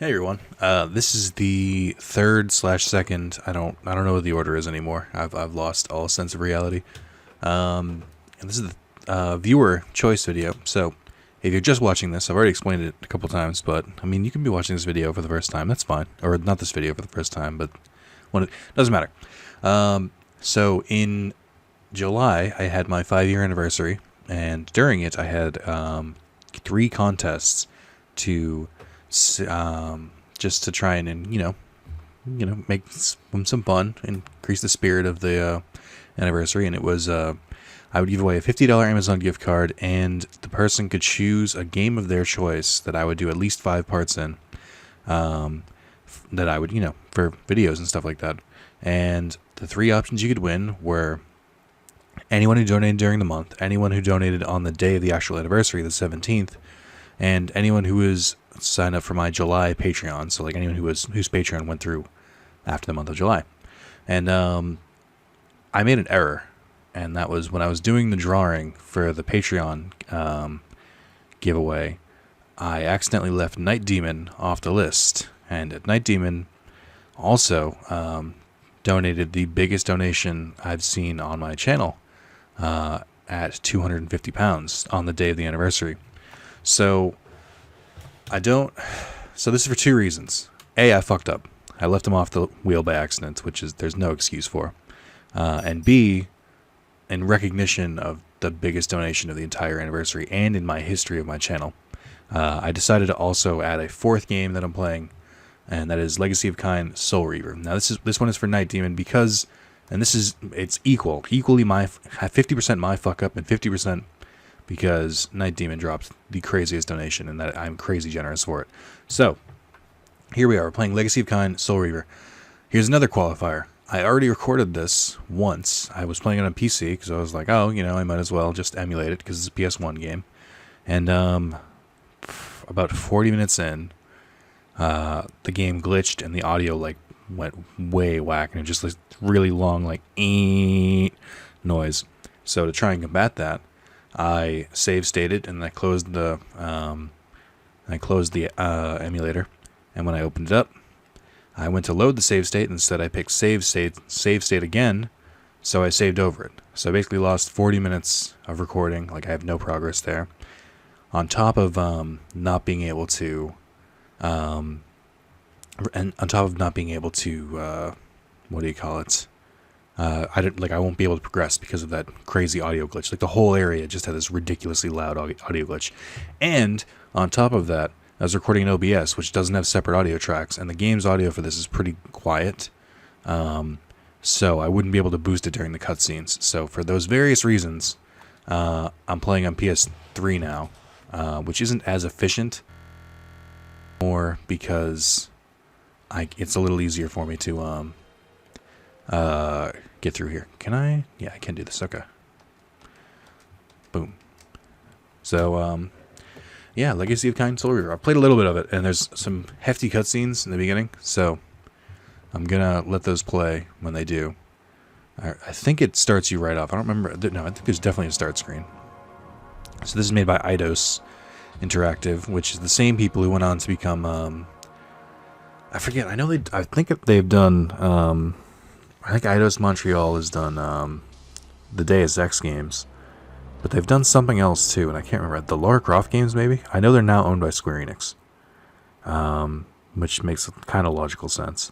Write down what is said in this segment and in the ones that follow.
Hey everyone. This is the third slash second. I don't know what the order is anymore. I've lost all sense of reality. And this is the viewer choice video. So if you're just watching this, I've already explained it a couple times, but I mean you can be watching this video for the first time. That's fine, or not this video for the first time, but when it doesn't matter. So in July I had my 5-year anniversary, and during it I had 3 contests to just to try and make some fun, increase the spirit of the anniversary. And it was I would give away a $50 Amazon gift card, and the person could choose a game of their choice that I would do at least 5 parts in, that I would for videos and stuff like that. And the 3 options you could win were anyone who donated during the month, anyone who donated on the day of the actual anniversary, the 17th, and anyone who was signed up for my July Patreon. So like anyone whose Patreon went through after the month of July. And I made an error, and that was when I was doing the drawing for the Patreon giveaway. I accidentally left KnightDemon off the list, and KnightDemon also donated the biggest donation I've seen on my channel at £250 on the day of the anniversary. So so this is for 2 reasons. A, I fucked up. I left him off the wheel by accident, which is there's no excuse for. And B, in recognition of the biggest donation of the entire anniversary and in my history of my channel, I decided to also add a 4th game that I'm playing, and that is Legacy of Kain Soul Reaver. Now this one is for KnightDemon because, and it's equally my 50% my fuck up and 50% because KnightDemon dropped the craziest donation, and that I'm crazy generous for it. So here we are, we're playing Legacy of Kain Soul Reaver. Here's another qualifier. I already recorded this once. I was playing it on PC because I was like, oh, I might as well just emulate it because it's a PS1 game. And about 40 minutes in, the game glitched and the audio went way whack, and it just like really long noise. So to try and combat that, I save stated, and I closed the emulator. And when I opened it up, I went to load the save state. Instead, I picked save state again, so I saved over it. So I basically lost 40 minutes of recording. Like, I have no progress there. On top of not being able to, what do you call it? I won't be able to progress because of that crazy audio glitch. Like, the whole area just had this ridiculously loud audio glitch. And on top of that, I was recording in OBS, which doesn't have separate audio tracks, and the game's audio for this is pretty quiet. So I wouldn't be able to boost it during the cutscenes. So for those various reasons, I'm playing on PS3 now, which isn't as efficient, more because it's a little easier for me to get through here. Can I? Yeah, I can do this. Okay. Boom. So, yeah, Legacy of Kain Soul Reaver. I played a little bit of it, and there's some hefty cutscenes in the beginning, so I'm gonna let those play when they do. I think it starts you right off. I don't remember. No, I think there's definitely a start screen. So this is made by Eidos Interactive, which is the same people who went on to become, I forget. I think they've done, I think Eidos Montreal has done the Deus Ex games, but they've done something else too, and I can't remember. The Lara Croft games, maybe? I know they're now owned by Square Enix, which makes kind of logical sense.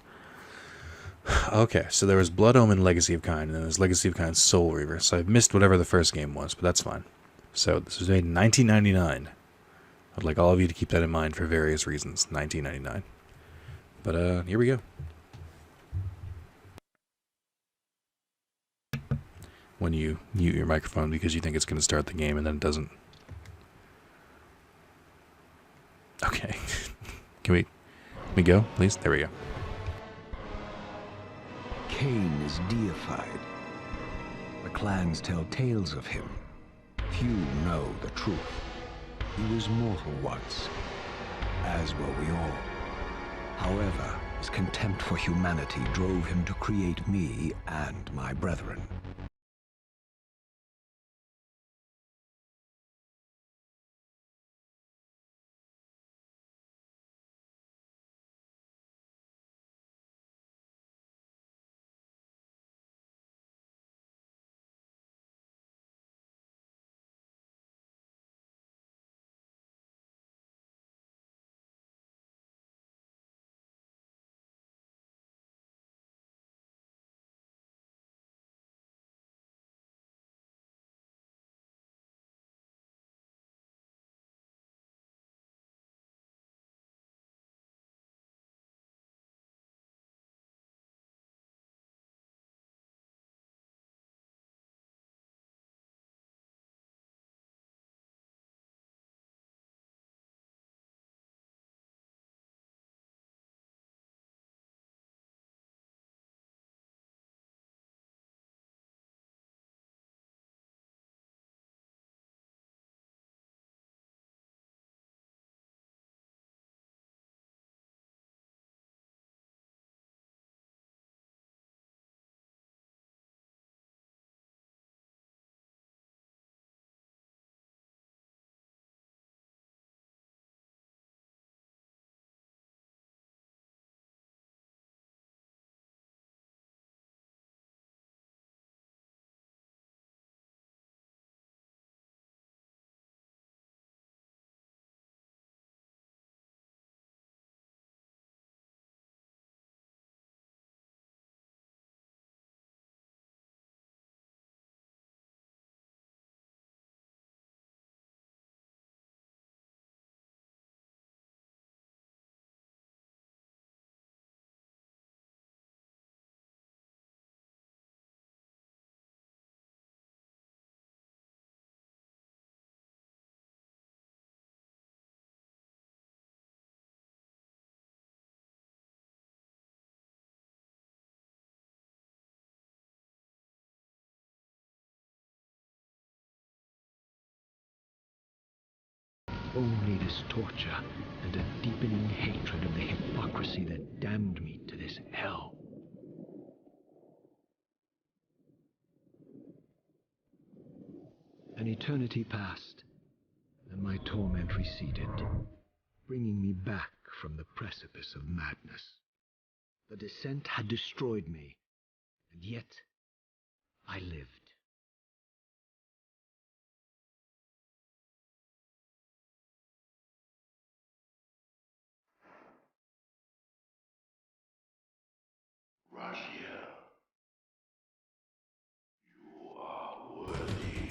Okay, so there was Blood Omen Legacy of Kain, and then there's Legacy of Kain Soul Reaver, so I've missed whatever the first game was, but that's fine. So this was made in 1999. I'd like all of you to keep that in mind for various reasons. 1999. But here we go. When you mute your microphone because you think it's going to start the game and then it doesn't. Okay. Can we go, please? There we go. Kain is deified. The clans tell tales of him. Few know the truth. He was mortal once, as were we all. However, his contempt for humanity drove him to create me and my brethren. only this torture and a deepening hatred of the hypocrisy that damned me to this hell. An eternity passed, and my torment receded, bringing me back from the precipice of madness. The descent had destroyed me, and yet I lived. Raziel, you are worthy.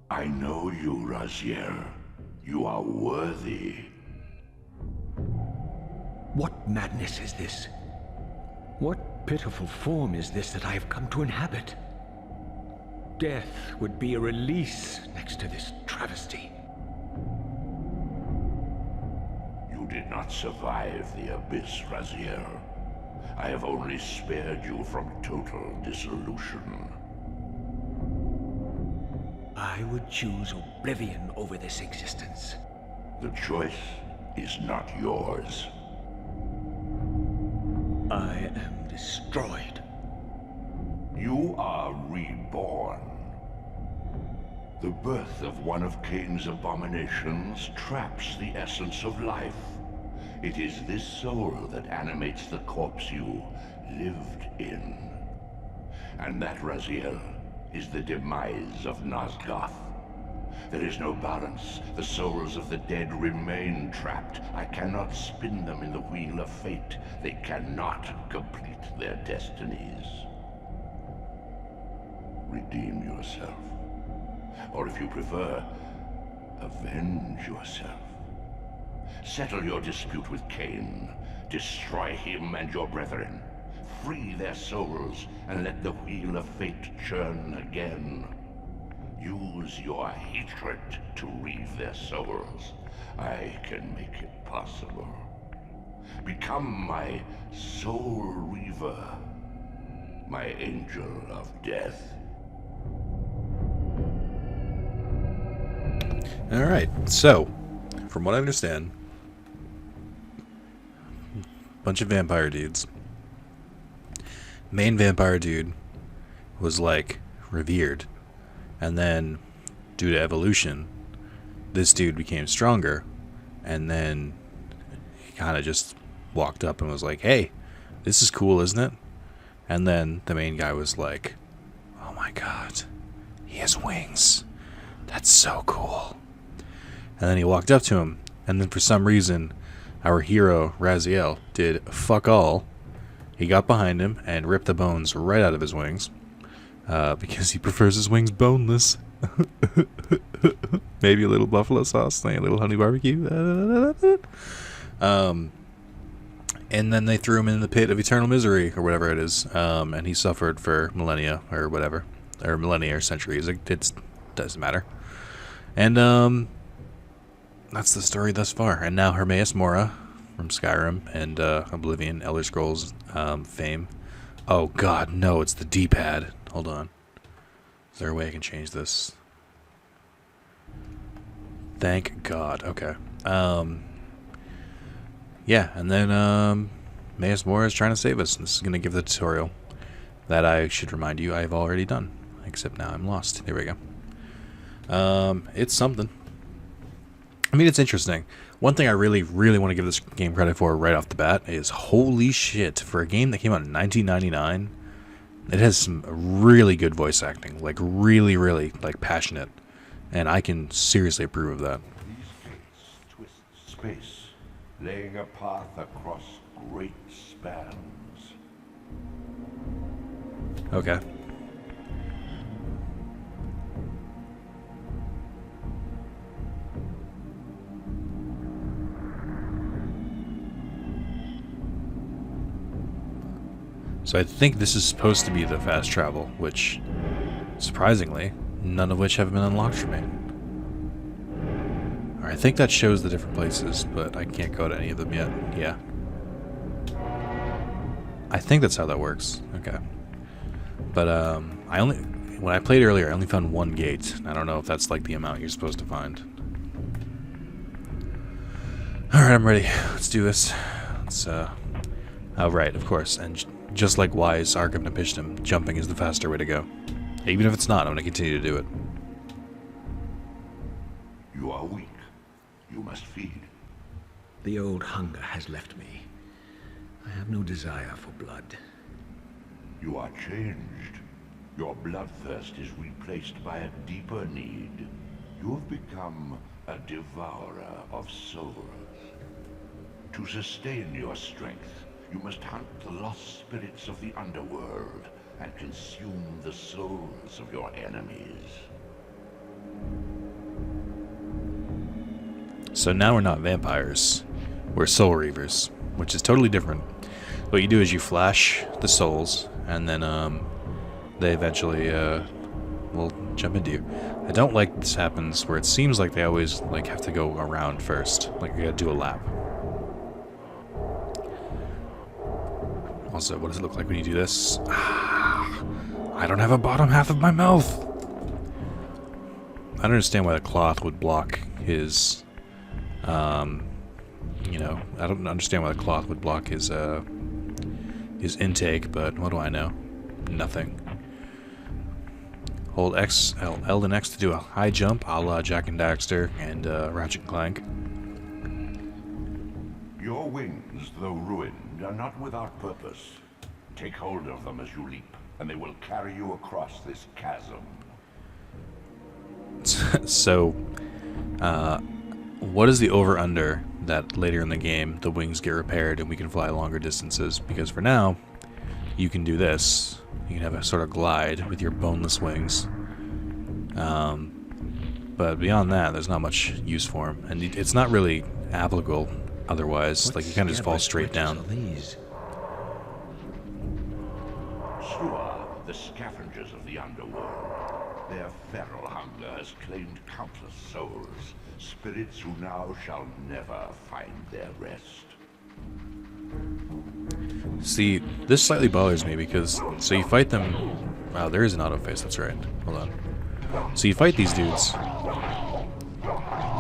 I know you, Raziel. You are worthy. What madness is this? What pitiful form is this that I have come to inhabit? Death would be a release next to this travesty. You did not survive the abyss, Raziel. I have only spared you from total dissolution. I would choose oblivion over this existence. The choice is not yours. I am destroyed. You are reborn. The birth of one of Kain's abominations traps the essence of life. It is this soul that animates the corpse you lived in. And that, Raziel, is the demise of Nosgoth. There is no balance. The souls of the dead remain trapped. I cannot spin them in the wheel of fate. They cannot complete their destinies. Redeem yourself. Or if you prefer, avenge yourself. Settle your dispute with Kain. Destroy him and your brethren. Free their souls and let the wheel of fate churn again. Use your hatred to reave their souls. I can make it possible. Become my soul reaver, my angel of death. Alright, so, from what I understand, bunch of vampire dudes. Main vampire dude was, like, revered. And then, due to evolution, this dude became stronger. And then, he kind of just walked up and was like, hey, this is cool, isn't it? And then, the main guy was like, oh my god, he has wings. That's so cool. And then he walked up to him. And then, for some reason, our hero, Raziel, did fuck all. He got behind him and ripped the bones right out of his wings. Because he prefers his wings boneless. Maybe a little buffalo sauce, a little honey barbecue. And then they threw him in the pit of eternal misery, or whatever it is. And he suffered for millennia, or whatever. Or millennia, or centuries. It doesn't matter. And that's the story thus far. And now Hermaeus Mora from Skyrim and Oblivion, Elder Scrolls fame. Oh god, no, it's the D-pad. Hold on. Is there a way I can change this? Thank god. Okay. Yeah, and then Hermaeus Mora is trying to save us. This is going to give the tutorial that I should remind you I've already done. Except now I'm lost. There we go. It's something. I mean, it's interesting. One thing I really, really want to give this game credit for right off the bat is, holy shit, for a game that came out in 1999, it has some really good voice acting. Like, really, really, like, passionate. And I can seriously approve of that. These gates twist space, laying a path across great spans. Okay. So I think this is supposed to be the fast travel, which, surprisingly, none of which have been unlocked for me. Alright, I think that shows the different places, but I can't go to any of them yet. Yeah. I think that's how that works. Okay. But when I played earlier, I only found one gate. I don't know if that's like the amount you're supposed to find. Alright, I'm ready. Let's do this. Let's, oh, right, of course. And just like Wise, Ark of Napishtim, jumping is the faster way to go. Even if it's not, I'm going to continue to do it. You are weak. You must feed. The old hunger has left me. I have no desire for blood. You are changed. Your bloodthirst is replaced by a deeper need. You have become a devourer of souls. To sustain your strength, you must hunt the lost spirits of the underworld and consume the souls of your enemies. So now we're not vampires. We're soul reavers, which is totally different. What you do is you flash the souls, and then they eventually will jump into you. I don't like this happens where it seems like they always like have to go around first, like you gotta do a lap. Also, what does it look like when you do this? Ah, I don't have a bottom half of my mouth. I don't understand why the cloth would block his, you know, I don't understand why the cloth would block his intake, but what do I know? Nothing. Hold X, L and X to do a high jump, a la Jak and Daxter and Ratchet and Clank. Your wings, though ruined, are not without purpose. Take hold of them as you leap, and they will carry you across this chasm. So, what is the over-under that later in the game the wings get repaired and we can fly longer distances? Because for now, you can do this. You can have a sort of glide with your boneless wings. But beyond that, there's not much use for them. And it's not really applicable otherwise. Like, you kind of just fall straight down. Sure, the scavengers of the underworld. Their feral hunger has claimed countless souls, spirits who now shall never find their rest. See, this slightly bothers me because, so you fight them. Wow, there is an auto face, that's right. Hold on. So you fight these dudes.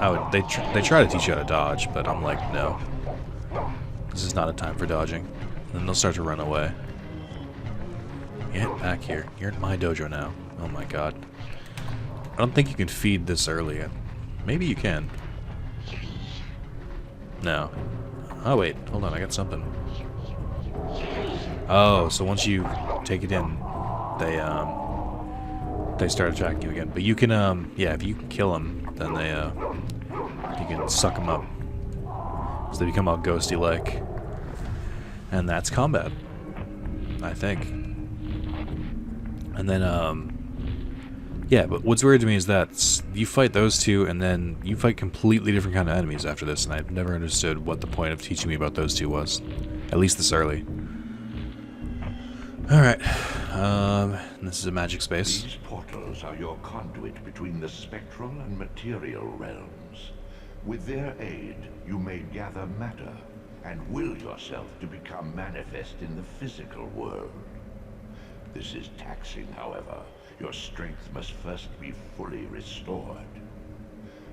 Oh, they try to teach you how to dodge, but I'm like, no. This is not a time for dodging. And then they'll start to run away. Get back here. You're in my dojo now. Oh my god. I don't think you can feed this early. Maybe you can. No. Oh wait, hold on, I got something. Oh, so once you take it in, they start attacking you again. But you can, yeah, if you kill them, then they, you can suck them up. So they become all ghosty-like. And that's combat, I think. And then, yeah, but what's weird to me is that you fight those two, and then you fight completely different kind of enemies after this, and I've never understood what the point of teaching me about those two was. At least this early. Alright, this is a magic space. These portals are your conduit between the spectral and material realms. With their aid, you may gather matter, and will yourself to become manifest in the physical world. This is taxing, however. Your strength must first be fully restored.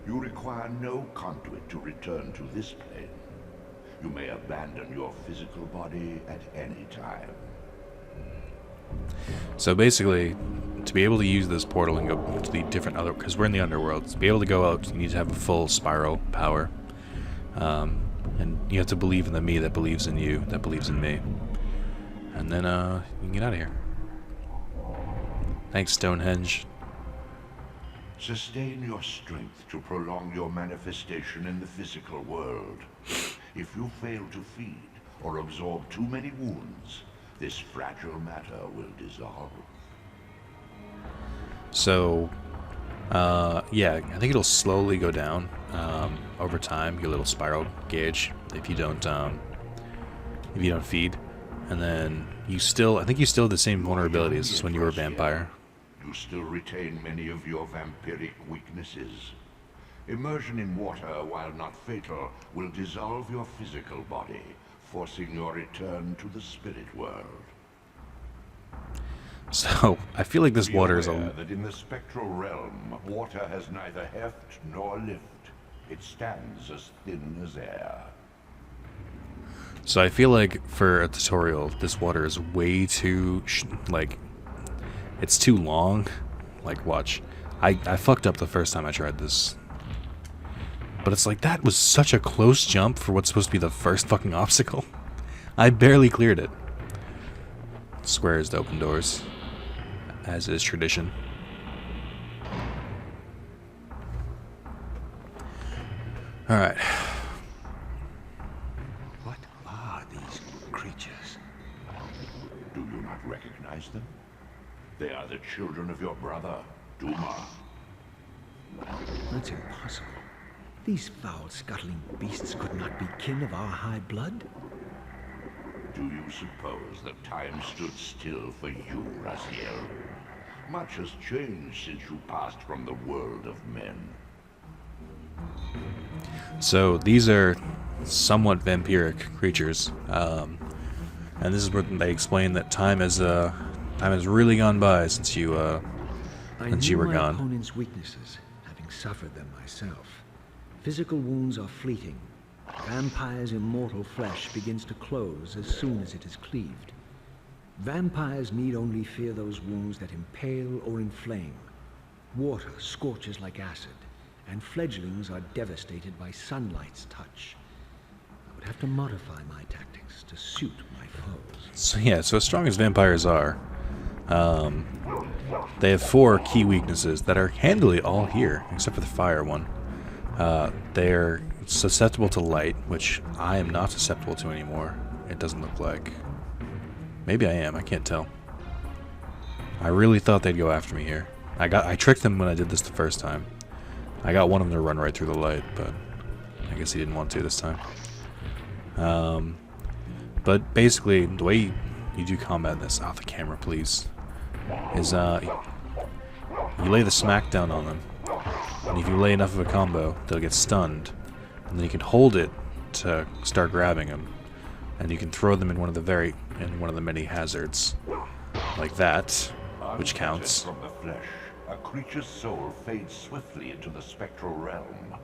You require no conduit to return to this plane. You may abandon your physical body at any time. So basically, to be able to use this portal and go to the different other... Because we're in the underworld. To be able to go out, you need to have a full spiral power. And you have to believe in the me that believes in you, that believes in me. And then, you can get out of here. Thanks, Stonehenge. Sustain your strength to prolong your manifestation in the physical world. If you fail to feed or absorb too many wounds, this fragile matter will dissolve. So, yeah, I think it'll slowly go down over time, your little spiral gauge, if you don't feed. And then you still, I think you still have the same vulnerabilities as when you were a vampire. You still retain many of your vampiric weaknesses. Immersion in water, while not fatal, will dissolve your physical body, forcing your return to the spirit world. So, I feel like this water is Beware that in the spectral realm, water has neither heft nor lift. It stands as thin as air. So I feel like for a tutorial, this water is way too, it's too long. Like, watch. I fucked up the first time I tried this. But it's like, that was such a close jump for what's supposed to be the first fucking obstacle. I barely cleared it. Squares to open doors, as is tradition. Alright. What are these creatures? Do you not recognize them? They are the children of your brother, Duma. That's impossible. These foul, scuttling beasts could not be kin of our high blood. Do you suppose that time stood still for you, Raziel? Much has changed since you passed from the world of men. So these are somewhat vampiric creatures, and this is where they explain that time has really gone by since you were I knew my gone. opponent's weaknesses, having suffered them myself. Physical wounds are fleeting. Vampire's immortal flesh begins to close as soon as it is cleaved. Vampires need only fear those wounds that impale or inflame. Water scorches like acid, and fledglings are devastated by sunlight's touch. I would have to modify my tactics to suit my foes. So yeah, so as strong as vampires are, they have 4 key weaknesses that are handily all here, except for the fire one. They're susceptible to light, which I am not susceptible to anymore. It doesn't look like. Maybe I am, I can't tell. I really thought they'd go after me here. I tricked them when I did this the first time. I got one of them to run right through the light, but I guess he didn't want to this time. But basically, the way you do combat in this, the camera please, is you lay the smack down on them, and if you lay enough of a combo, they'll get stunned, and then you can hold it to start grabbing them, and you can throw them in one of the many hazards, like that, which counts. From the flesh, a creature's soul fades swiftly into the spectral realm.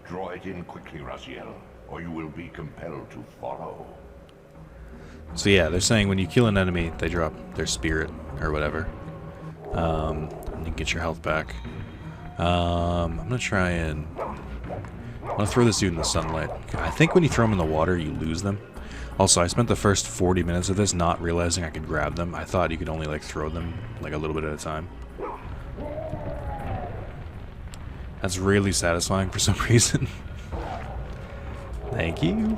Draw it in quickly, Raziel, or you will be compelled to follow. So yeah, they're saying when you kill an enemy, they drop their spirit, or whatever. And you can get your health back. I'm gonna try and... I'm gonna throw this dude in the sunlight. I think when you throw them in the water, you lose them. Also, I spent the first 40 minutes of this not realizing I could grab them. I thought you could only, like, throw them, like, a little bit at a time. That's really satisfying for some reason. Thank you.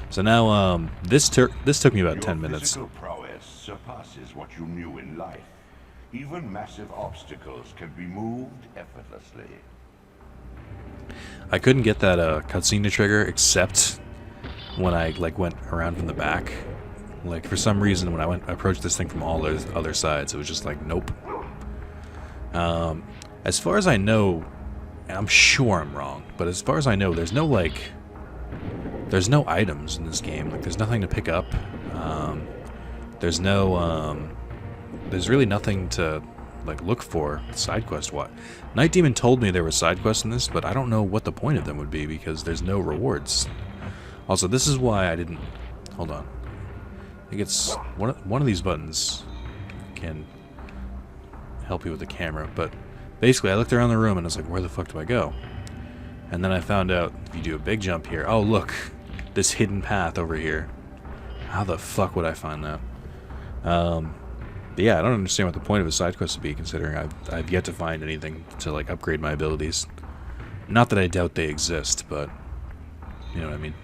So now, this took me about 10 minutes. Your physical prowess surpasses what you knew in life. Even massive obstacles can be moved effortlessly. I couldn't get that cutscene to trigger except when I went around from the back. Like, for some reason, when I approached this thing from all those other sides, it was just like, nope. As far as I know, and I'm sure I'm wrong, but as far as I know, there's no items in this game. Like, there's nothing to pick up. There's really nothing to, like, look for side quest. What? KnightDemon told me there were side quests in this, but I don't know what the point of them would be because there's no rewards. Also, this is why I didn't... Hold on. I think it's... One of these buttons can help you with the camera, but basically I looked around the room and I was like, where the fuck do I go? And then I found out if you do a big jump here... Oh, look! This hidden path over here. How the fuck would I find that? But yeah, I don't understand what the point of a side quest would be, considering I've yet to find anything to, like, upgrade my abilities. Not that I doubt they exist, but you know what I mean.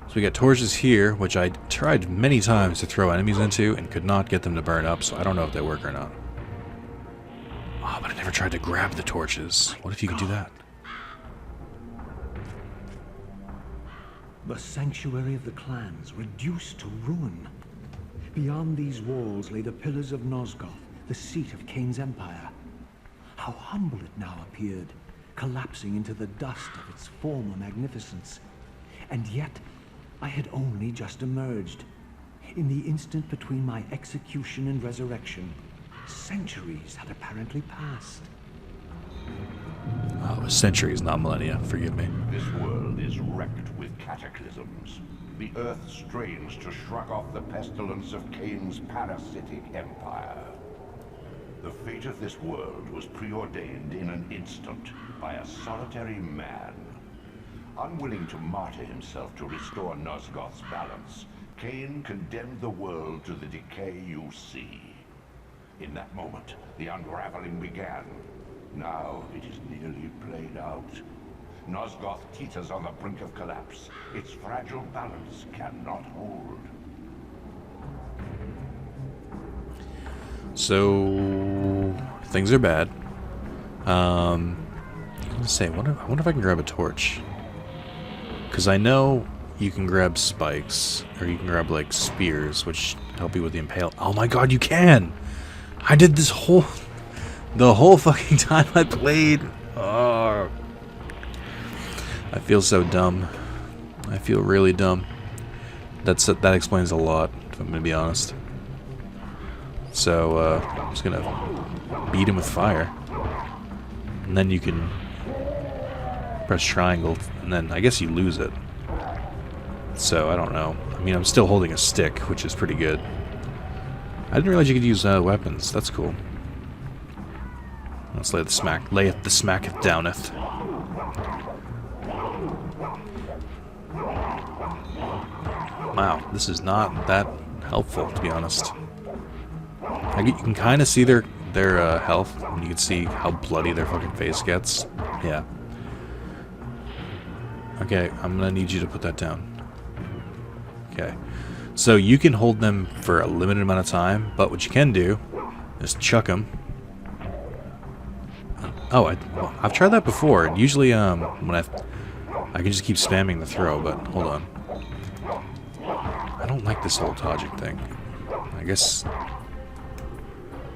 So we got torches here, which I tried many times to throw enemies into and could not get them to burn up, so I don't know if they work or not. Oh, but I never tried to grab the torches. What if you could do that? The sanctuary of the clans reduced to ruin. Beyond these walls lay the pillars of Nosgoth, the seat of Kain's empire. How How humble it now appeared, collapsing into the dust of its former magnificence. And yet, I had only just emerged. In the instant between my execution and resurrection, centuries had apparently passed. Oh, centuries, not millennia. Forgive me. This world is wrecked with cataclysms. The earth strains to shrug off the pestilence of Kain's parasitic empire. The fate of this world was preordained in an instant by a solitary man. Unwilling to martyr himself to restore Nosgoth's balance, Kain condemned the world to the decay you see. In that moment, the unraveling began. Now it is nearly played out. Nosgoth teeters on the brink of collapse. Its fragile balance cannot hold. So things are bad. I'm gonna say, I wonder if I can grab a torch. Because I know you can grab spikes, or you can grab like spears, which help you with the impale. Oh my god, you can! I did this the whole fucking time I played. Oh. I feel so dumb. I feel really dumb. That explains a lot, if I'm gonna be honest. So, I'm just gonna beat him with fire. And then you can press triangle, and then I guess you lose it. So, I don't know. I mean, I'm still holding a stick, which is pretty good. I didn't realize you could use weapons. That's cool. Let's lay it the smacketh downeth. Wow, this is not that helpful, to be honest. You can kind of see their health, and you can see how bloody their fucking face gets. Yeah. Okay, I'm gonna need you to put that down. Okay. So you can hold them for a limited amount of time, but what you can do is chuck them. Oh, I've tried that before. Usually, when I can just keep spamming the throw, but hold on. I don't like this whole dodging thing. I guess.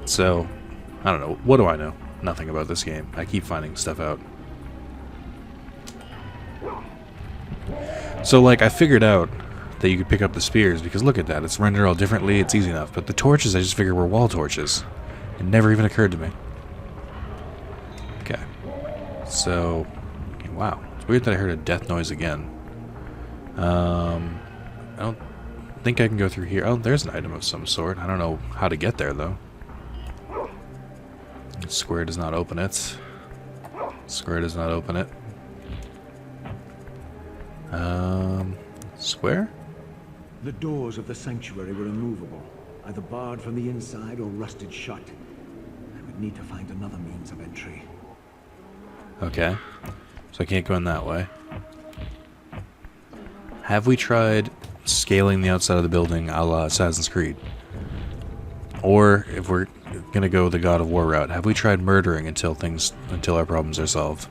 So, I don't know. What do I know? Nothing about this game. I keep finding stuff out. So, like, I figured out that you could pick up the spears, because look at that. It's rendered all differently. It's easy enough. But the torches, I just figured were wall torches. It never even occurred to me. Okay. So, okay, wow. It's weird that I heard a death noise again. I don't think I can go through here. Oh, there's an item of some sort. I don't know how to get there, though. Square does not open it. Square does not open it. Square? The doors of the sanctuary were immovable, either barred from the inside or rusted shut. I would need to find another means of entry. Okay. So I can't go in that way. Have we tried scaling the outside of the building a la Assassin's Creed? Or, if we're gonna go the God of War route, have we tried murdering until our problems are solved?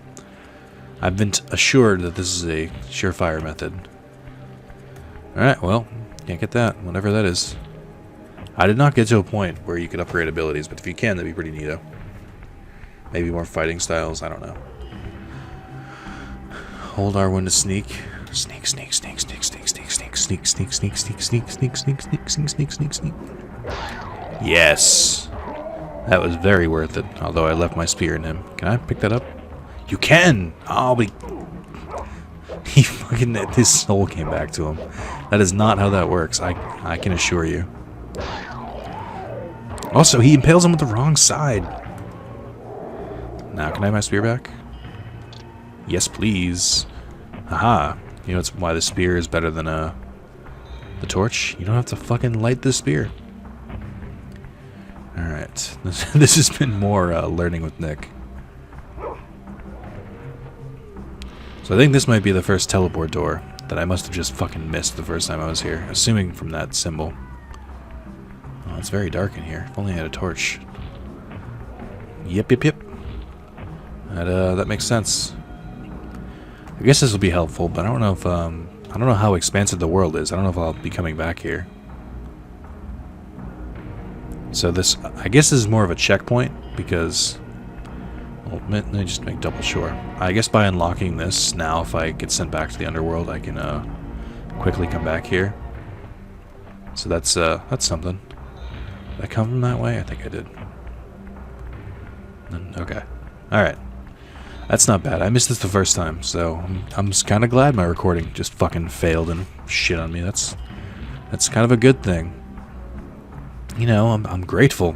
I've been assured that this is a surefire method. Alright, well, can't get that, whatever that is. I did not get to a point where you could upgrade abilities, but if you can, that'd be pretty neato. Maybe more fighting styles, I don't know. Hold R1 to sneak. Sneak, sneak, sneak, sneak, sneak, sneak, sneak, sneak, sneak, sneak, sneak, sneak, sneak, sneak, sneak, sneak, sneak, sneak, sneak. Yes! That was very worth it, although I left my spear in him. Can I pick that up? You can! Oh, but he fucking, his soul came back to him. That is not how that works, I can assure you. Also, he impales him with the wrong side. Now, can I have my spear back? Yes, please. Haha. You know it's why the spear is better than the torch? You don't have to fucking light the spear. Alright. This has been more learning with Nick. So I think this might be the first teleport door that I must have just fucking missed the first time I was here, assuming from that symbol. Oh, it's very dark in here. If only I had a torch. Yep, yep, yep. That makes sense. I guess this will be helpful, but I don't know if I don't know how expansive the world is. I don't know if I'll be coming back here. So this, I guess, this is more of a checkpoint because Well, let me just make double sure. I guess by unlocking this, now if I get sent back to the underworld, I can quickly come back here. So that's something. Did I come from that way? I think I did. Okay. Alright. That's not bad. I missed this the first time, so I'm just kind of glad my recording just fucking failed and shit on me. That's kind of a good thing. You know, I'm grateful.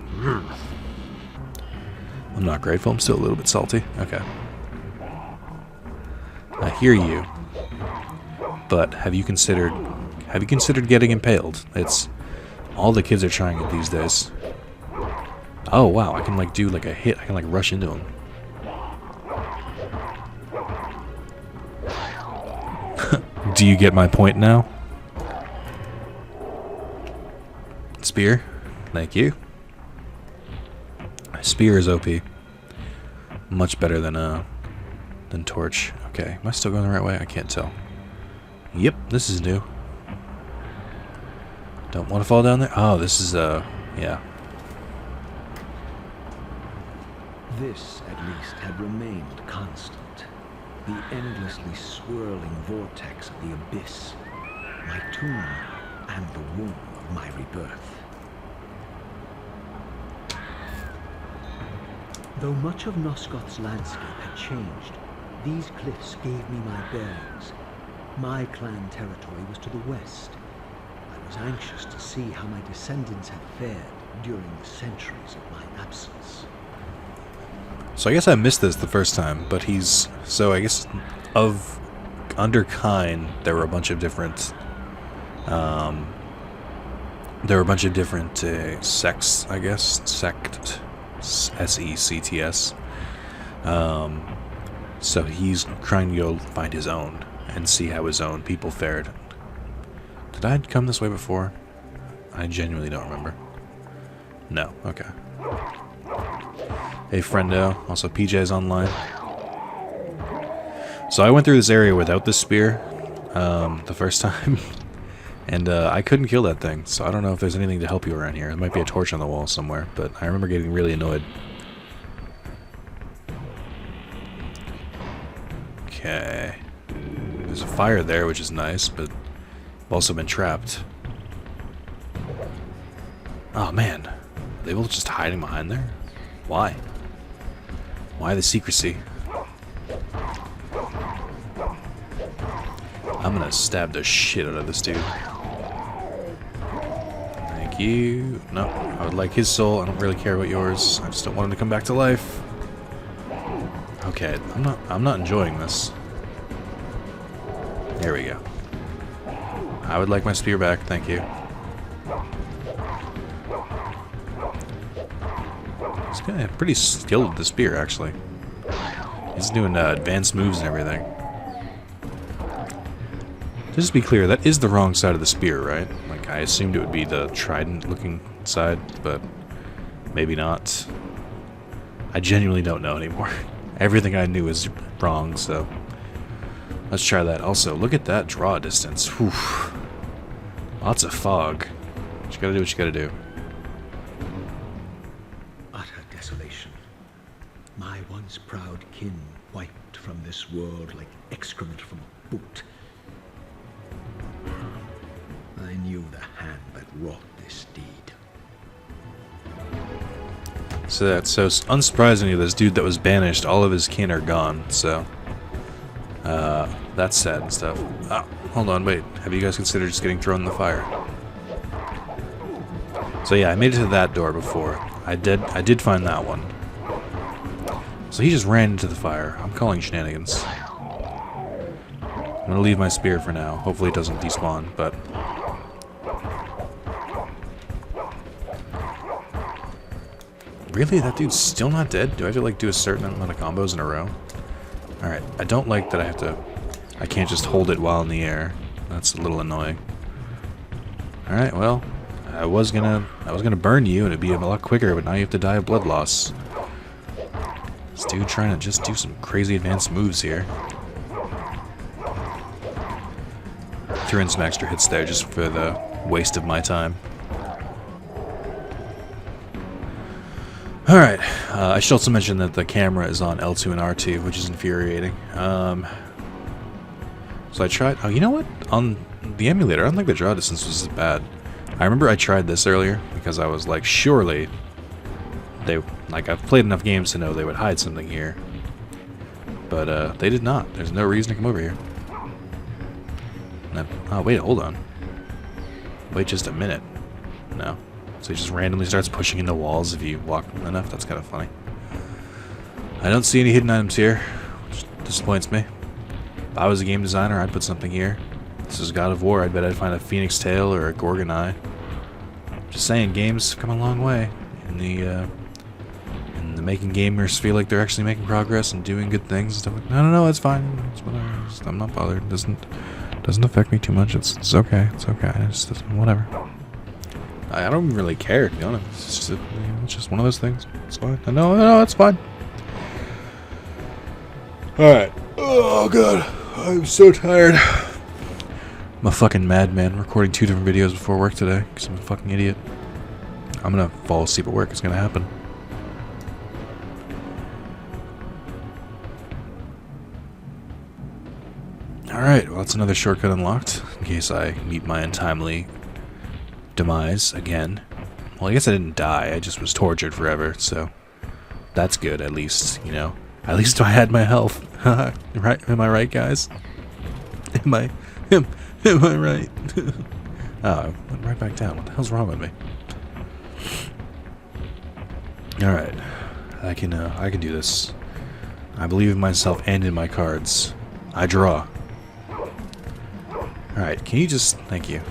I'm not grateful. I'm still a little bit salty. Okay. I hear you. But have you considered getting impaled? It's all the kids are trying it these days. Oh wow, I can like do like a hit. I can like rush into them. Do you get my point now? Spear. Thank you. Spear is OP. Much better than torch. Okay, am I still going the right way? I can't tell. Yep, this is new. Don't want to fall down there. Oh, this is yeah. This, at least, had remained constant. The endlessly swirling vortex of the abyss. My tomb and the womb of my rebirth. Though much of Nosgoth's landscape had changed, these cliffs gave me my bearings. My clan territory was to the west. I was anxious to see how my descendants had fared during the centuries of my absence. So I guess I missed this the first time, but he's... So I guess under Kain, there were a bunch of different... sects, I guess. Sect. S-E-C-T-S. So he's trying to go find his own and see how his own people fared. Did I come this way before? I genuinely don't remember. No, okay. Hey friendo, also PJ's online. So I went through this area without this spear the first time, and I couldn't kill that thing, so I don't know if there's anything to help you around here. There might be a torch on the wall somewhere, but I remember getting really annoyed. Okay. There's a fire there, which is nice, but I've also been trapped. Oh man, are they both just hiding behind there? Why? Why the secrecy? I'm gonna stab the shit out of this dude. Thank you. No, I would like his soul. I don't really care about yours. I just don't want him to come back to life. Okay, I'm not enjoying this. There we go. I would like my spear back, thank you. This guy pretty skilled with the spear, actually. He's doing advanced moves and everything. Just to be clear, that is the wrong side of the spear, right? Like, I assumed it would be the trident-looking side, but maybe not. I genuinely don't know anymore. Everything I knew was wrong, so let's try that. Also, look at that draw distance. Whew. Lots of fog. You gotta do what you gotta do. Utter desolation. My once proud kin wiped from this world like excrement from a boot. I knew the hand that wrought this deed. So unsurprisingly, this dude that was banished, all of his kin are gone, so that's sad and stuff. Oh, hold on, wait. Have you guys considered just getting thrown in the fire? So yeah, I made it to that door before. I did find that one. So he just ran into the fire. I'm calling shenanigans. I'm gonna leave my spear for now. Hopefully it doesn't despawn, but... Really? That dude's still not dead? Do I have to like do a certain amount of combos in a row? Alright, I don't like that I can't just hold it while in the air. That's a little annoying. Alright, well, I was gonna burn you and it'd be a lot quicker, but now you have to die of blood loss. This dude trying to just do some crazy advanced moves here. Threw in some extra hits there just for the waste of my time. Alright, I should also mention that the camera is on L2 and R2, which is infuriating. So I tried... Oh, you know what? On the emulator, I don't think the draw distance was as bad. I remember I tried this earlier, because I was like, surely... they... Like, I've played enough games to know they would hide something here. But, they did not. There's no reason to come over here. Oh, wait, hold on. Wait just a minute. No. So he just randomly starts pushing into walls if you walk enough. That's kind of funny. I don't see any hidden items here, which disappoints me. If I was a game designer, I'd put something here. This is God of War. I bet I'd find a Phoenix Tail or a Gorgon Eye. Just saying, games have come a long way in the making gamers feel like they're actually making progress and doing good things and stuff like that. No, it's fine. It's whatever. I'm not bothered. It doesn't affect me too much. It's okay. It's okay. It's just whatever. I don't really care, to be honest. It's just one of those things. It's fine. No, it's fine. Alright. Oh, God. I'm so tired. I'm a fucking madman recording 2 different videos before work today because I'm a fucking idiot. I'm gonna fall asleep at work. It's gonna happen. Alright, well, that's another shortcut unlocked in case I meet my untimely demise again. Well, I guess I didn't die, I just was tortured forever, so that's good, at least, you know. At least I had my health. Right? Am I right, guys? Am I right? Oh, I went right back down. What the hell's wrong with me? Alright. I can do this. I believe in myself and in my cards. I draw. Alright, can you just... Thank you.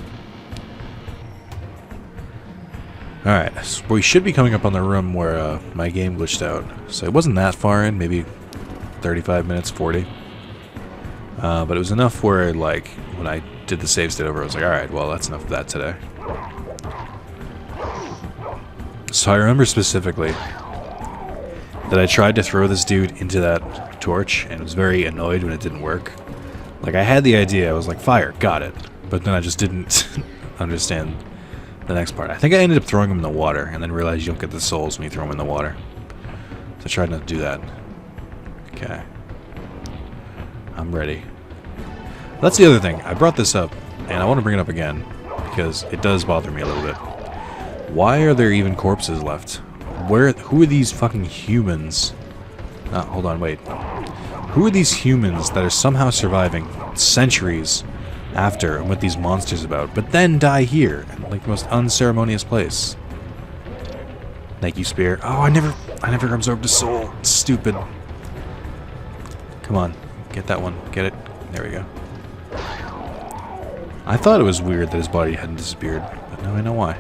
Alright, so we should be coming up on the room where my game glitched out. So it wasn't that far in, maybe 35 minutes, 40. But it was enough where, like, when I did the save state over, I was like, alright, well, that's enough of that today. So I remember specifically that I tried to throw this dude into that torch, and was very annoyed when it didn't work. Like, I had the idea, I was like, fire, got it. But then I just didn't understand the next part. I think I ended up throwing him in the water, and then realized you don't get the souls when you throw him in the water. So I tried not to do that. Okay. I'm ready. That's the other thing. I brought this up, and I want to bring it up again, because it does bother me a little bit. Why are there even corpses left? Who are these fucking humans? Hold on, wait. Who are these humans that are somehow surviving centuries after and what these monsters about, but then die here, in like the most unceremonious place? Thank you, Spear. Oh, I never absorbed a soul. It's stupid. Come on, get that one. Get it. There we go. I thought it was weird that his body hadn't disappeared, but now I know why.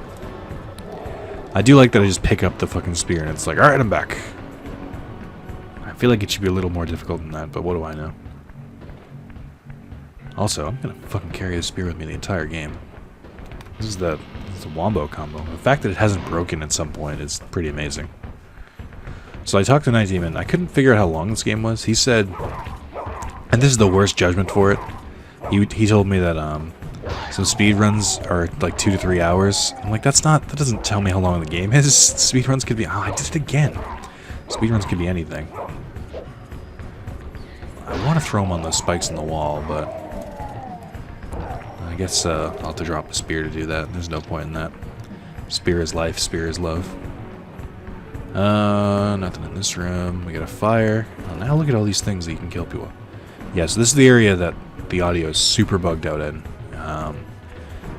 I do like that I just pick up the fucking spear and it's like, alright, I'm back. I feel like it should be a little more difficult than that, but what do I know? Also, I'm gonna fucking carry the spear with me the entire game. This is the wombo combo. The fact that it hasn't broken at some point is pretty amazing. So I talked to KnightDemon. I couldn't figure out how long this game was. He said, and this is the worst judgment for it, he told me that some speedruns are like 2 to 3 hours. I'm like, that doesn't tell me how long the game is. Speedruns could be, I did it again. Speedruns could be anything. I want to throw them on those spikes in the wall, but I guess I'll have to drop the spear to do that. There's no point in that. Spear is life, spear is love. Nothing in this room. We got a fire. Oh, now look at all these things that you can kill people. Yeah, so this is the area that the audio is super bugged out in.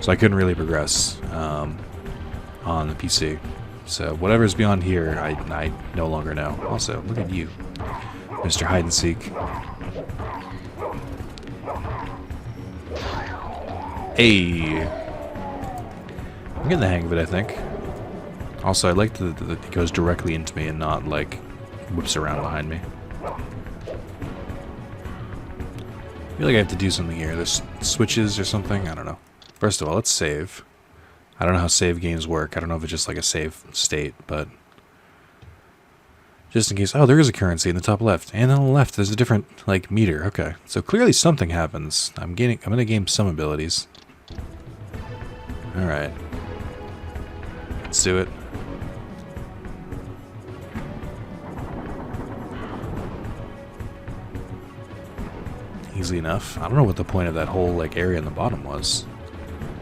So I couldn't really progress on the PC. So whatever's beyond here, I no longer know. Also, look at you, Mr. Hide and Seek. Hey! I'm getting the hang of it, I think. Also, I like that it goes directly into me and not, like, whips around behind me. I feel like I have to do something here. There's switches or something? I don't know. First of all, let's save. I don't know how save games work. I don't know if it's just like a save state, but just in case. Oh, there is a currency in the top left. And on the left, there's a different, like, meter. Okay. So clearly something happens. I'm going to gain some abilities. Alright. Let's do it. easily enough. I don't know what the point of that whole like area in the bottom was.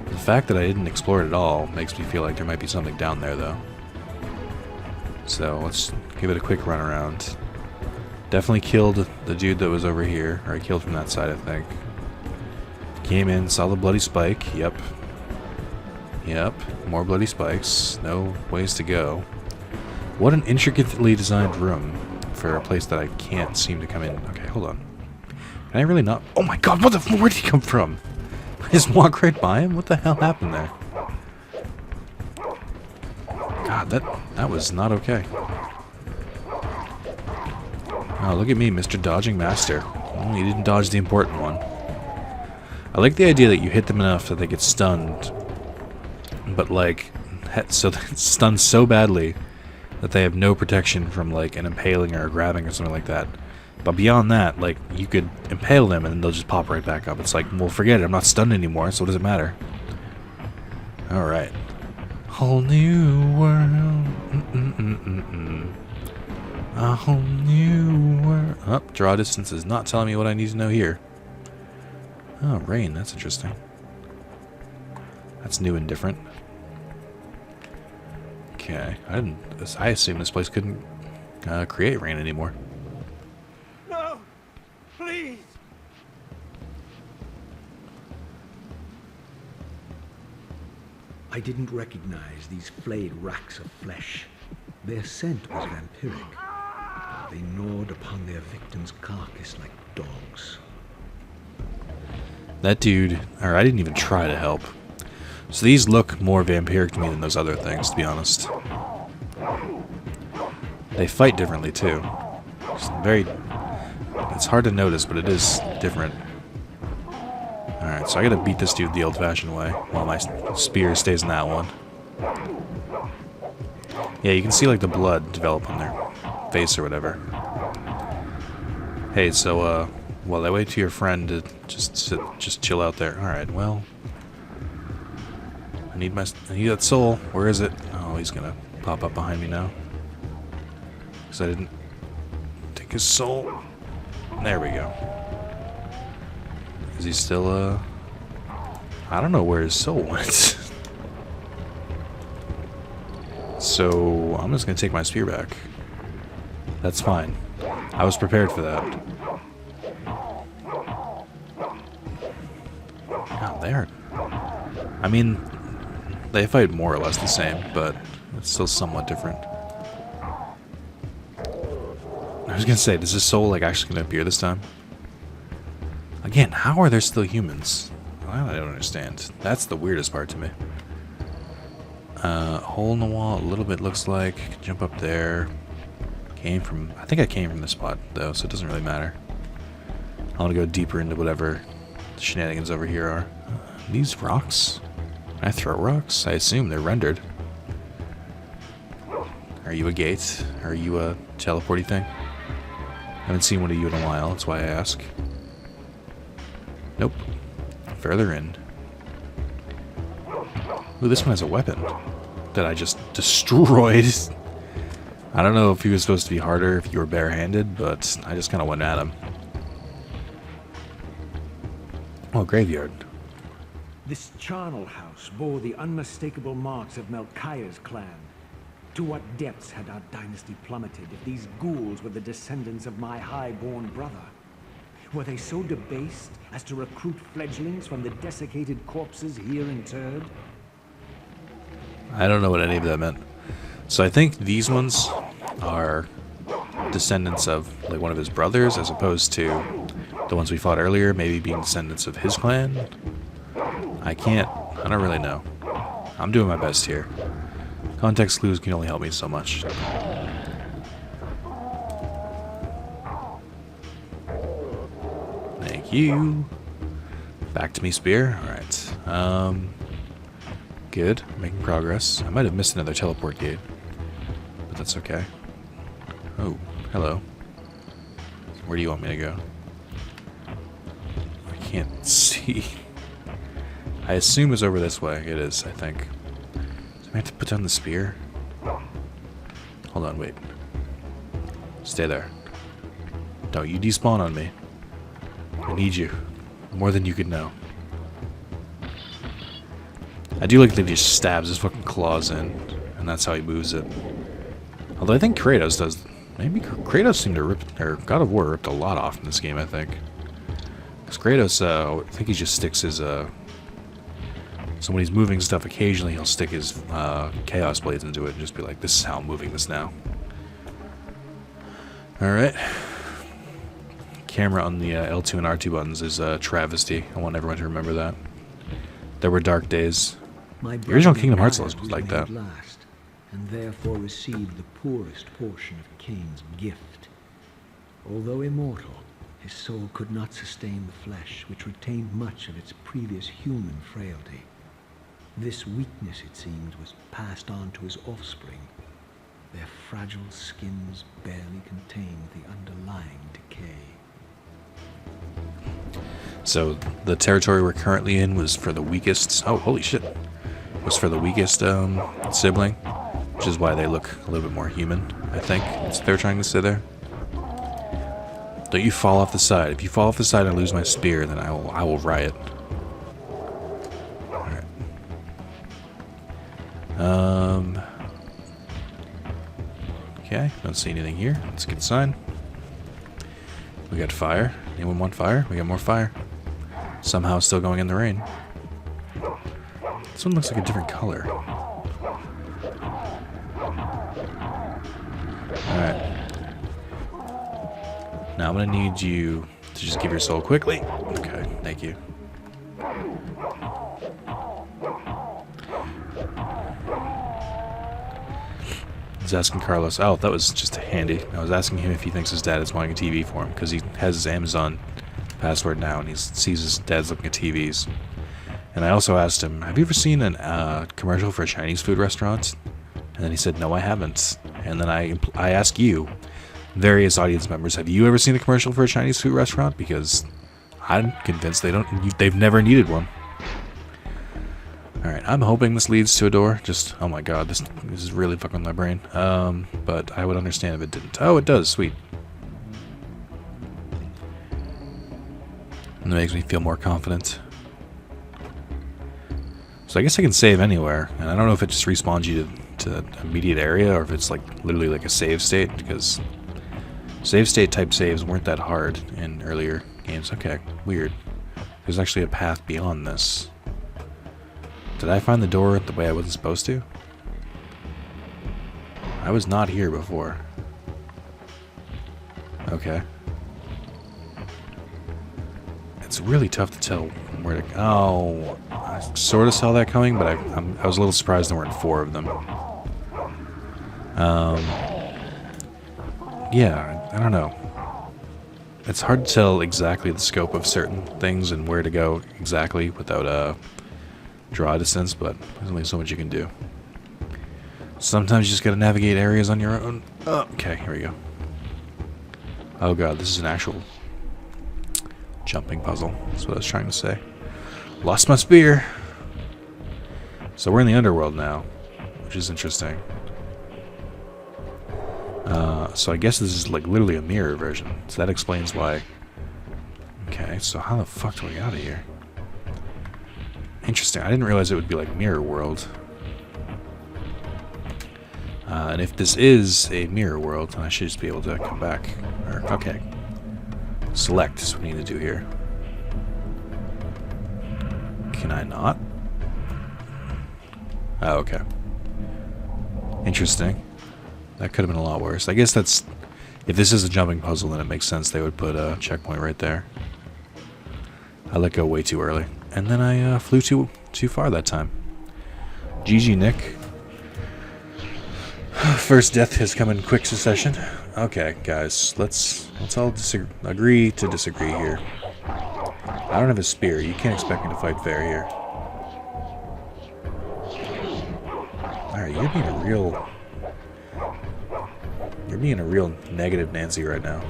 The fact that I didn't explore it at all makes me feel like there might be something down there, though. So let's give it a quick run around. Definitely killed the dude that was over here, or I killed from that side, I think. Came in, saw the bloody spike. Yep. Yep. More bloody spikes. No ways to go. What an intricately designed room for a place that I can't seem to come in. Okay, hold on. Can I really not? Oh my god, what the? Where did he come from? I just walk right by him? What the hell happened there? God, that was not okay. Oh, look at me, Mr. Dodging Master. Well, you didn't dodge the important one. I like the idea that you hit them enough that they get stunned, but like, so stunned so badly that they have no protection from like an impaling or a grabbing or something like that. But beyond that, like, you could impale them and then they'll just pop right back up. It's like, well, forget it. I'm not stunned anymore, so what does it matter? Alright. Whole new world. A whole new world. Oh, draw distance is not telling me what I need to know here. Oh, rain. That's interesting. That's new and different. Okay. I assume this place couldn't create rain anymore. No! Please! I didn't recognize these flayed racks of flesh. Their scent was vampiric. They gnawed upon their victim's carcass like dogs. That dude, or I didn't even try to help. So these look more vampiric to me than those other things, to be honest. They fight differently too. It's hard to notice, but it is different. Alright, so I gotta beat this dude the old-fashioned way, while my spear stays in that one. Yeah, you can see like the blood develop on their face or whatever. Hey, so while I wait to your friend to just chill out there. Alright, well, I need that soul. Where is it? Oh, he's gonna pop up behind me now. Because I didn't take his soul. There we go. Is he still, I don't know where his soul went. So, I'm just gonna take my spear back. That's fine. I was prepared for that. God, they are... I mean, they fight more or less the same, but it's still somewhat different. I was gonna say, does this soul like actually gonna appear this time? Again, how are there still humans? I don't understand. That's the weirdest part to me. Hole in the wall, a little bit looks like. Jump up there. I think I came from this spot though, so it doesn't really matter. I want to go deeper into whatever the shenanigans over here are. These rocks? Can I throw rocks? I assume they're rendered. Are you a gate? Are you a teleporty thing? I haven't seen one of you in a while, that's why I ask. Nope. Further in. Ooh, this one has a weapon that I just destroyed. I don't know if he was supposed to be harder if you were barehanded, but I just kind of went at him. Oh, graveyard. This charnel house bore the unmistakable marks of Melchiah's clan. To what depths had our dynasty plummeted if these ghouls were the descendants of my high-born brother? Were they so debased as to recruit fledglings from the desiccated corpses here interred? I don't know what any of that meant. So I think these ones are descendants of like one of his brothers, as opposed to the ones we fought earlier, maybe being descendants of his clan. I don't really know. I'm doing my best here. Context clues can only help me so much. Thank you. Back to me, spear. Alright. Good. Making progress. I might have missed another teleport gate, but that's okay. Oh, hello. Where do you want me to go? I can't see. I assume it's over this way. It is, I think. Do I have to put down the spear? Hold on, wait. Stay there. Don't you despawn on me. I need you. More than you could know. I do like that he just stabs his fucking claws in, and that's how he moves it. Although I think Kratos does. Maybe Kratos seemed to rip, or God of War ripped a lot off in this game, I think. Because Kratos, I think he just sticks his, so when he's moving stuff, occasionally he'll stick his Chaos Blades into it and just be like, this is how I'm moving this now. Alright. Camera on the L2 and R2 buttons is a travesty. I want everyone to remember that. There were dark days. The original Kingdom Hearts was like that. Last, and therefore received the poorest portion of Kain's gift. Although immortal, his soul could not sustain the flesh, which retained much of its previous human frailty. This weakness, it seemed, was passed on to his offspring. Their fragile skins barely contained the underlying decay. So the territory we're currently in was for the weakest. Oh, holy shit! Was for the weakest sibling, which is why they look a little bit more human. I think that's what they're trying to say there. Don't you fall off the side. If you fall off the side and lose my spear, then I will riot. All right. Okay. Don't see anything here. That's a good sign. We got fire. Anyone want fire? We got more fire. Somehow still going in the rain. This one looks like a different color. Alright. Now I'm gonna need you to just give your soul quickly. Okay, thank you. He's asking Carlos. Oh, that was just handy. I was asking him if he thinks his dad is buying a TV for him, because he has his Amazon password now, and he sees his dad's looking at TVs. And I also asked him, have you ever seen a commercial for a Chinese food restaurant? And then he said, no, I haven't. And then I ask you, various audience members, have you ever seen a commercial for a Chinese food restaurant? Because I'm convinced they've never needed one. Alright, I'm hoping this leads to a door. Just, oh my god, this is really fucking with my brain. But I would understand if it didn't. Oh, it does, sweet. And that makes me feel more confident. So I guess I can save anywhere, and I don't know if it just respawns you to an immediate area, or if it's like literally like a save state, because save state type saves weren't that hard in earlier games. Okay, weird. There's actually a path beyond this. Did I find the door the way I wasn't supposed to? I was not here before. Okay. It's really tough to tell where to... Oh, I sort of saw that coming, but I was a little surprised there weren't 4 of them. Yeah, I don't know. It's hard to tell exactly the scope of certain things and where to go exactly without draw distance, but there's only so much you can do. Sometimes you just gotta navigate areas on your own. Oh, okay, here we go. Oh god, this is an actual jumping puzzle. That's what I was trying to say. Lost my spear. So we're in the underworld now, which is interesting. So I guess this is like literally a mirror version. So that explains why. Okay, so how the fuck do we get out of here? Interesting. I didn't realize it would be like Mirror World. And if this is a Mirror World, then I should just be able to come back. Okay. Select is what we need to do here. Can I not? Oh, okay. Interesting. That could have been a lot worse. I guess that's... If this is a jumping puzzle, then it makes sense they would put a checkpoint right there. I let go way too early. And then I flew too far that time. GG, Nick. First death has come in quick succession. Okay, guys, let's all agree to disagree here. I don't have a spear. You can't expect me to fight fair here. Alright, you're being a real negative Nancy right now.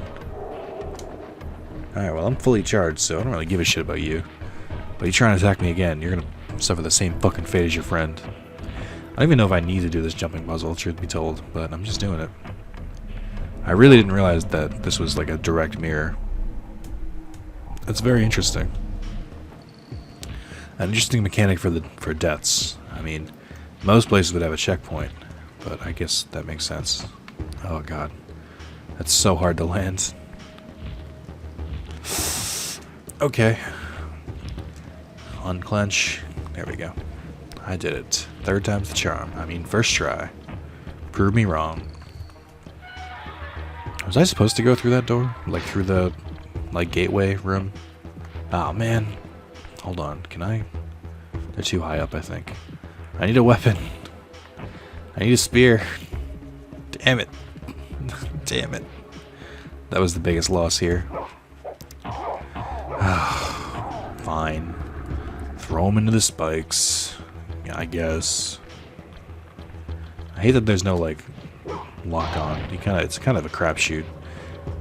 Alright, well, I'm fully charged, so I don't really give a shit about you. But you trying to attack me again, you're gonna suffer the same fucking fate as your friend. I don't even know if I need to do this jumping puzzle, truth be told, but I'm just doing it. I really didn't realize that this was like a direct mirror. That's very interesting. An interesting mechanic for deaths. I mean, most places would have a checkpoint, but I guess that makes sense. Oh god. That's so hard to land. Okay. Unclench. There we go. I did it. Third time's the charm. I mean, first try. Prove me wrong. Was I supposed to go through that door? Like, through the, like, gateway room? Oh, man. Hold on. Can I? They're too high up, I think. I need a weapon. I need a spear. Damn it. Damn it. That was the biggest loss here. Fine. Throw them into the spikes. Yeah, I guess. I hate that there's no, like, lock on. It's kind of a crapshoot.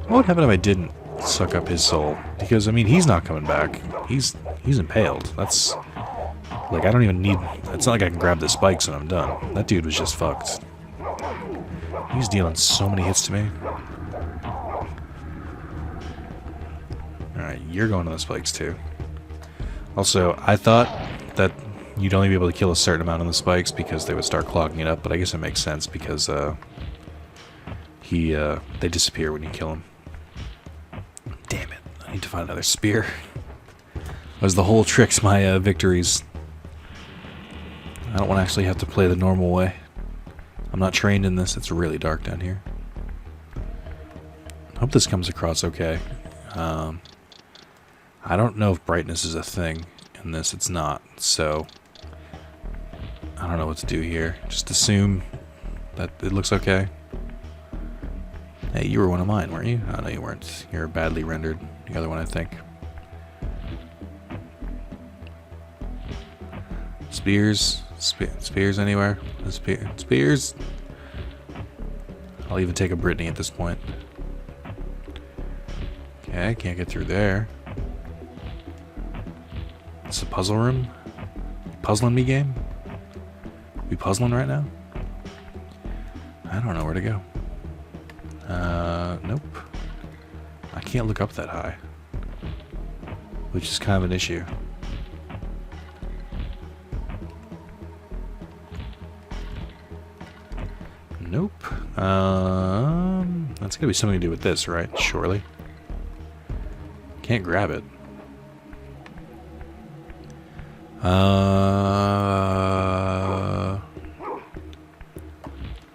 What would happen if I didn't suck up his soul? Because, I mean, he's not coming back. He's impaled. That's... Like, I don't even need... It's not like I can grab the spikes and I'm done. That dude was just fucked. He's dealing so many hits to me. Alright, you're going to the spikes too. Also, I thought that you'd only be able to kill a certain amount on the spikes because they would start clogging it up, but I guess it makes sense because they disappear when you kill them. Damn it. I need to find another spear. That was the whole trick to my victories. I don't want to actually have to play the normal way. I'm not trained in this. It's really dark down here. I hope this comes across okay. I don't know if brightness is a thing in this. It's not. So, I don't know what to do here. Just assume that it looks okay. Hey, you were one of mine, weren't you? Oh, no, you weren't. You're badly rendered. The other one, I think. Spears? Spears anywhere? Spears? I'll even take a Brittany at this point. Okay, can't get through there. It's a puzzle room? You puzzling me, game? We puzzling right now? I don't know where to go. Nope. I can't look up that high. Which is kind of an issue. Nope. That's gonna be something to do with this, right? Surely. Can't grab it.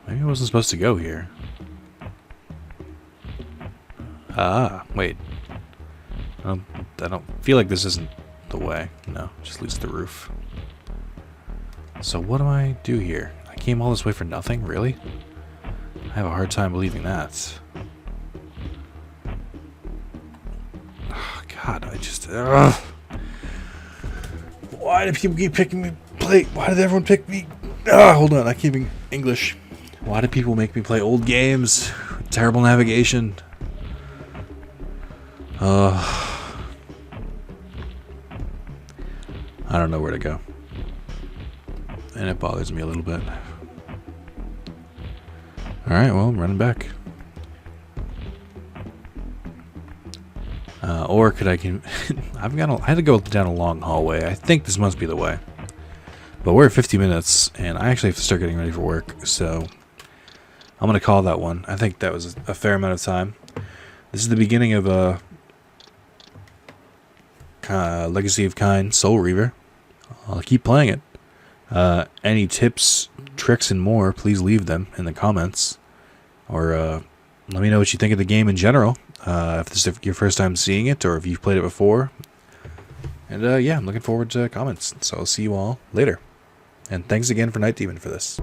Maybe I wasn't supposed to go here. Wait. I don't feel like this isn't the way. No, just leads to the roof. So what do I do here? I came all this way for nothing? Really? I have a hard time believing that. Oh, God, I just... Why do people keep picking me play? Why did everyone pick me? Hold on, I can't even English. Why do people make me play old games? Terrible navigation. I don't know where to go. And it bothers me a little bit. Alright, well, I'm running back. Or could I can... I had to go down a long hallway. I think this must be the way. But we're at 50 minutes, and I actually have to start getting ready for work, so... I'm going to call that one. I think that was a fair amount of time. This is the beginning of Legacy of Kain, Soul Reaver. I'll keep playing it. Any tips, tricks, and more, please leave them in the comments. Or let me know what you think of the game in general. If this is your first time seeing it, or if you've played it before. And yeah, I'm looking forward to comments. So I'll see you all later. And thanks again for KnightDemon for this.